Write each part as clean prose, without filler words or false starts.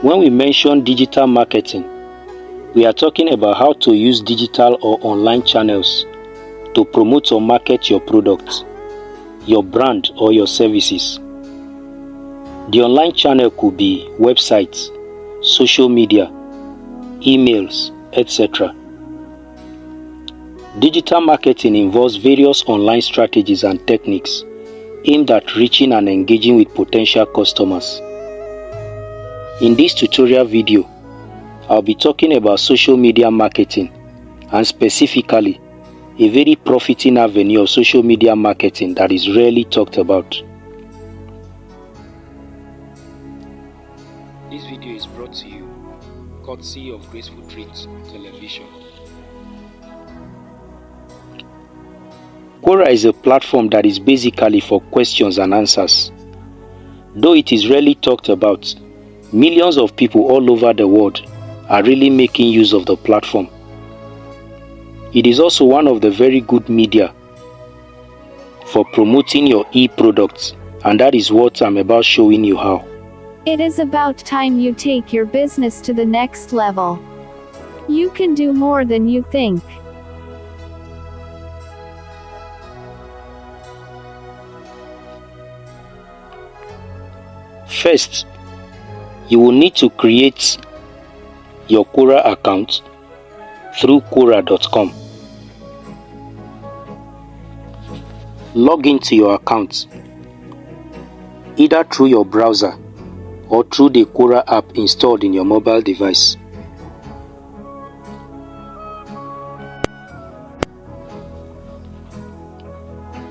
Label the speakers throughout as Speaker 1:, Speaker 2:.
Speaker 1: When we mention digital marketing, we are talking about how to use digital or online channels to promote or market your product, your brand, or your services. The online channel could be websites, social media, emails, etc. Digital marketing involves various online strategies and techniques aimed at reaching and engaging with potential customers. In this tutorial video, I'll be talking about social media marketing, and specifically a very profiting avenue of social media marketing that is rarely talked about. This video is brought to you courtesy of Graceful Treats Television. Quora is a platform that is basically for questions and answers. Though it is rarely talked about, millions of people all over the world are really making use of the platform. It is also one of the very good media for promoting your e-products, and that is what I'm about showing you how.
Speaker 2: It is about time you take your business to the next level. You can do more than you think.
Speaker 1: First, you will need to create your Quora account through Quora.com. Log into your account either through your browser or through the Quora app installed in your mobile device.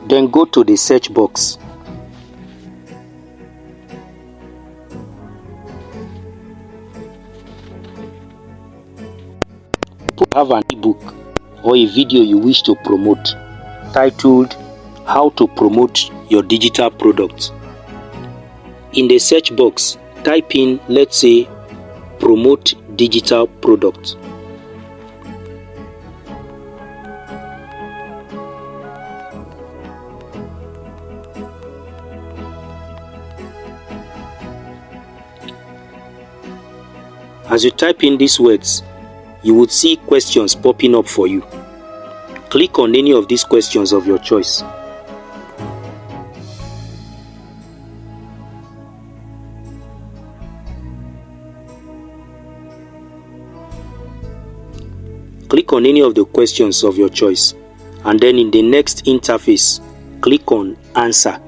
Speaker 1: Then go to the search box. Have an ebook or a video you wish to promote titled How to Promote Your Digital Product. In the search box, type in, let's say, Promote Digital Product. As you type in these words, you would see questions popping up for you. Click on any of these questions of your choice. Click on any of the questions of your choice, and then in the next interface, click on Answer.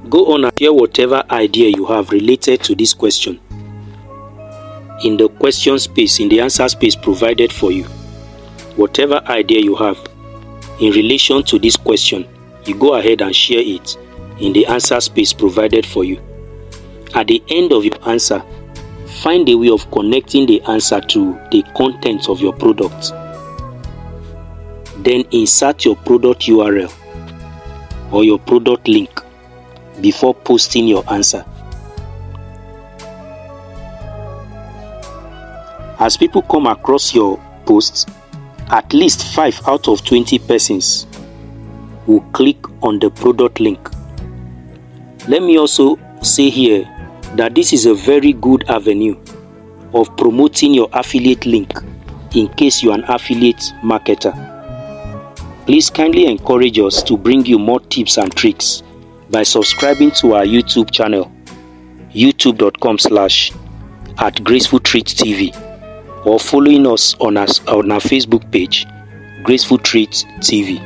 Speaker 1: Go on and share whatever idea you have related to this question in the question space, in the answer space provided for you. Whatever idea you have in relation to this question, you go ahead and share it in the answer space provided for you. At the end of your answer, find a way of connecting the answer to the content of your product. Then insert your product URL or your product link before posting your answer. As people come across your posts, at least 5 out of 20 persons will click on the product link. Let me also say here that this is a very good avenue of promoting your affiliate link in case you are an affiliate marketer. Please kindly encourage us to bring you more tips and tricks by subscribing to our YouTube channel, youtube.com/@GracefulTreatsTV, or following us on our Facebook page, Graceful Treats TV.